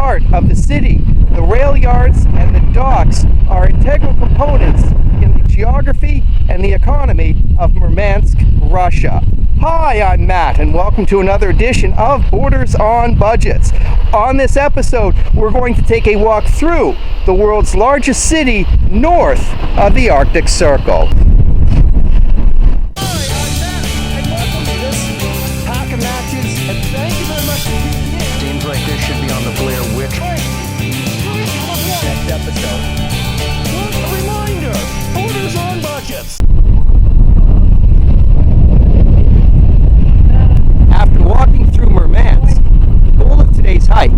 heart of the city. The rail yards and the docks are integral components in the geography and the economy of Murmansk, Russia. Hi, I'm Matt, and welcome to another edition of Borders on Budgets. On this episode, we're going to take a walk through the world's largest city north of the Arctic Circle. Episode. A reminder, Borders on Budgets. After walking through Murmansk, the goal of today's hike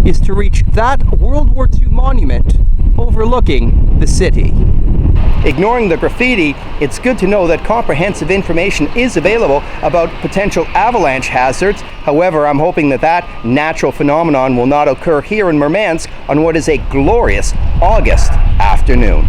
is to reach that World War II monument overlooking the city. Ignoring the graffiti, it's good to know that comprehensive information is available about potential avalanche hazards. However, I'm hoping that natural phenomenon will not occur here in Murmansk on what is a glorious August afternoon.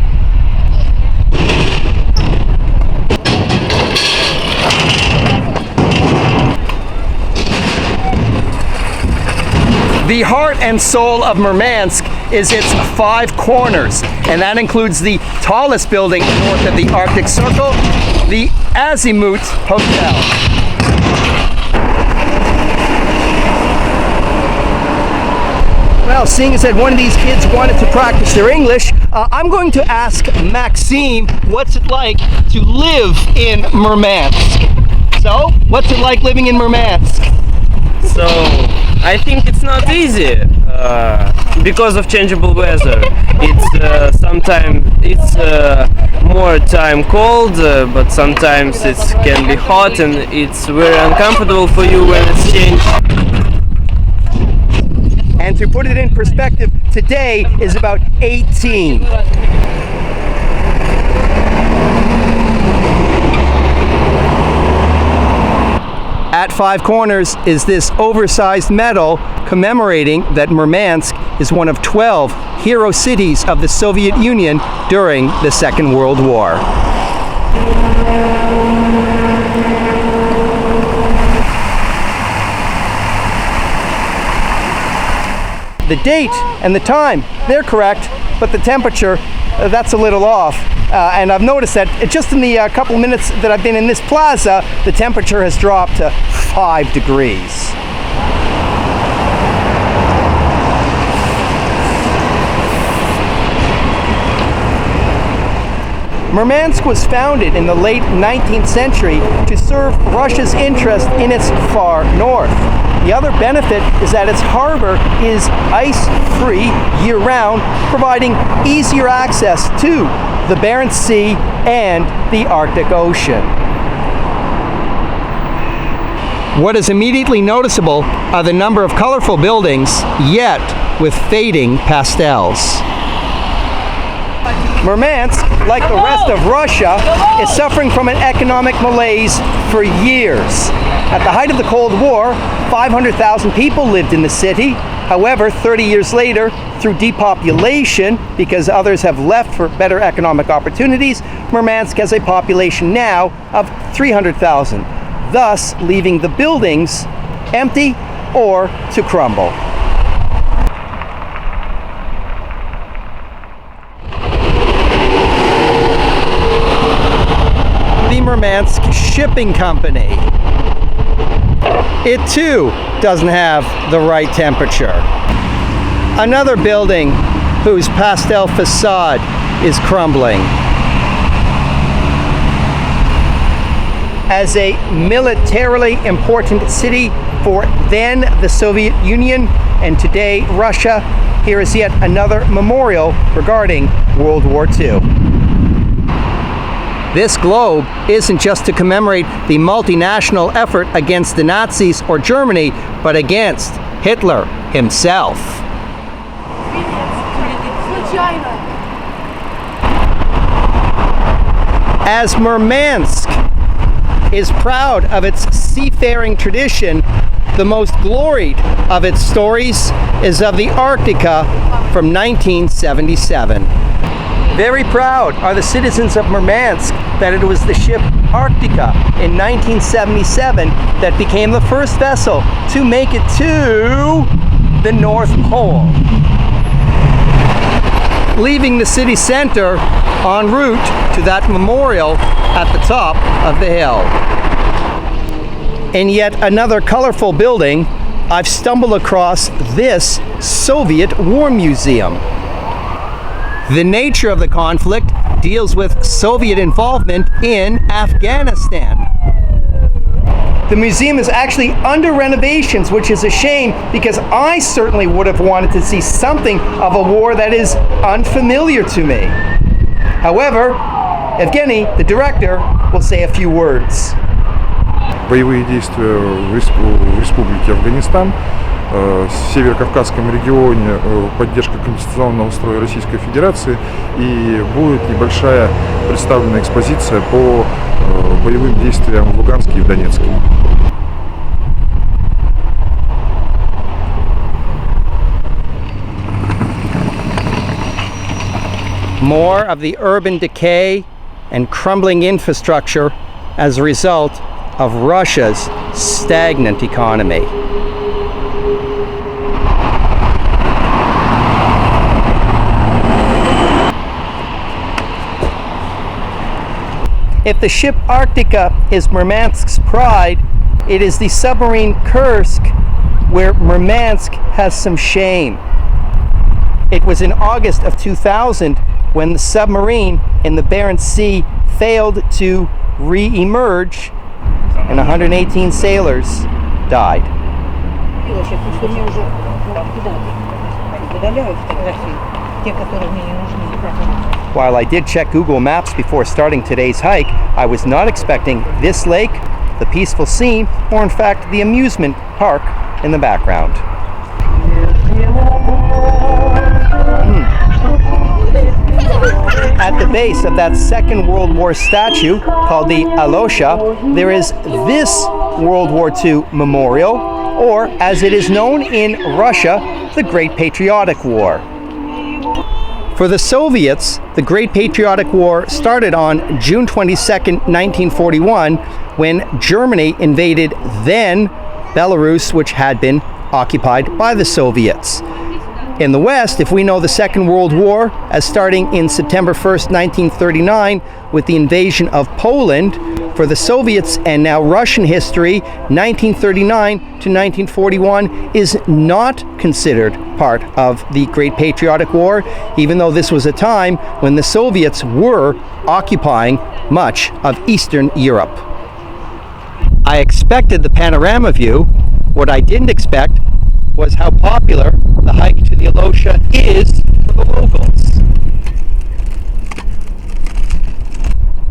The heart and soul of Murmansk is its 5 corners, and that includes the tallest building north of the Arctic Circle, the Azimut Hotel. Well, seeing as that one of these kids wanted to practice their English, I'm going to ask Maxime what's it like to live in Murmansk. So, what's it like living in Murmansk? So, I think it's not easy because of changeable weather. It's sometimes more time cold, but sometimes it can be hot, and it's very uncomfortable for you when it's changed. And to put it in perspective, today is about 18. At 5 corners is this oversized medal commemorating that Murmansk is one of 12 hero cities of the Soviet Union during the Second World War. The date and the time, they're correct, but the temperature, that's a little off. And I've noticed that just in the couple minutes that I've been in this plaza, the temperature has dropped to 5 degrees. Murmansk was founded in the late 19th century to serve Russia's interest in its far north. The other benefit is that its harbor is ice-free year-round, providing easier access to the Barents Sea and the Arctic Ocean. What is immediately noticeable are the number of colorful buildings, yet with fading pastels. Murmansk, like the rest of Russia, is suffering from an economic malaise for years. At the height of the Cold War, 500,000 people lived in the city. However, 30 years later, through depopulation, because others have left for better economic opportunities, Murmansk has a population now of 300,000, thus leaving the buildings empty or to crumble. The Murmansk Shipping Company. It too doesn't have the right temperature. Another building whose pastel facade is crumbling. As a militarily important city for then the Soviet Union and today Russia, here is yet another memorial regarding World War II. This globe isn't just to commemorate the multinational effort against the Nazis or Germany, but against Hitler himself. As Murmansk is proud of its seafaring tradition, the most gloried of its stories is of the Arctica from 1977. Very proud are the citizens of Murmansk that it was the ship Arctica in 1977 that became the first vessel to make it to the North Pole. Leaving the city center en route to that memorial at the top of the hill. In yet another colorful building, I've stumbled across this Soviet War Museum. The nature of the conflict deals with Soviet involvement in Afghanistan. The museum is actually under renovations, which is a shame because I certainly would have wanted to see something of a war that is unfamiliar to me. However, Evgeny, the director, will say a few words. Боевые действия в Республике Афганистан, в Северо-Кавказском регионе, поддержка конституционного строя Российской Федерации, и будет небольшая представленная экспозиция по боевым действиям в Луганске и в Донецке. More of the urban decay and crumbling infrastructure as a result of Russia's stagnant economy. If the ship Arctica is Murmansk's pride, it is the submarine Kursk where Murmansk has some shame. It was in August of 2000 when the submarine in the Barents Sea failed to re-emerge and 118 sailors died. While I did check Google Maps before starting today's hike, I was not expecting this lake, the peaceful scene, or in fact the amusement park in the background. At the base of that Second World War statue, called the Alyosha, there is this World War II memorial, or as it is known in Russia, the Great Patriotic War. For the Soviets, the Great Patriotic War started on June 22, 1941, when Germany invaded then Belarus, which had been occupied by the Soviets. In the West, if we know the Second World War as starting in September 1st, 1939, with the invasion of Poland, for the Soviets and now Russian history, 1939 to 1941 is not considered part of the Great Patriotic War, even though this was a time when the Soviets were occupying much of Eastern Europe. I expected the panorama view. What I didn't expect was how popular the hike to the Alyosha is for the locals.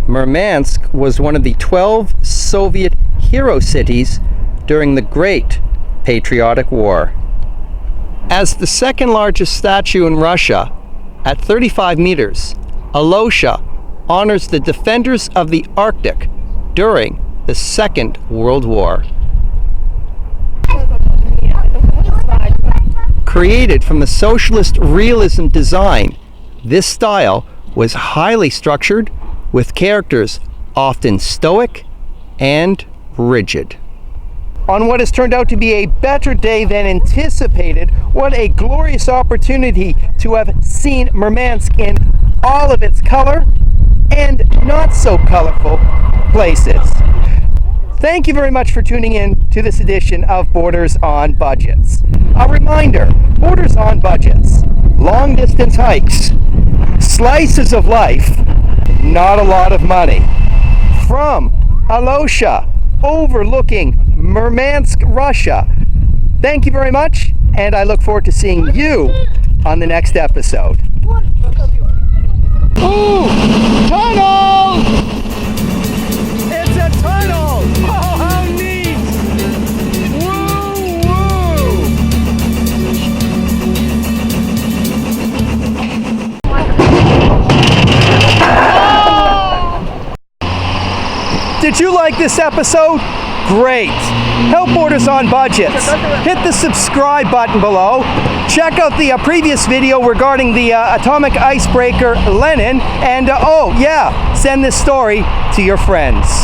Murmansk was one of the 12 Soviet hero cities during the Great Patriotic War. As the second largest statue in Russia, at 35 meters, Alyosha honors the defenders of the Arctic during the Second World War. Created from the socialist realism design, this style was highly structured, with characters often stoic and rigid. On what has turned out to be a better day than anticipated, what a glorious opportunity to have seen Murmansk in all of its color and not so colorful places. Thank you very much for tuning in to this edition of Borders on Budgets. A reminder, Borders on Budgets, long distance hikes, slices of life, not a lot of money. From Alyosha, overlooking Murmansk, Russia. Thank you very much, and I look forward to seeing you on the next episode. Ooh, tunnel! It's a tunnel! Oh, how neat! Woo, woo! Did you like this episode? Great! Help Borders on Budgets. Hit the subscribe button below. Check out the previous video regarding the atomic icebreaker Lenin. And oh yeah, send this story to your friends.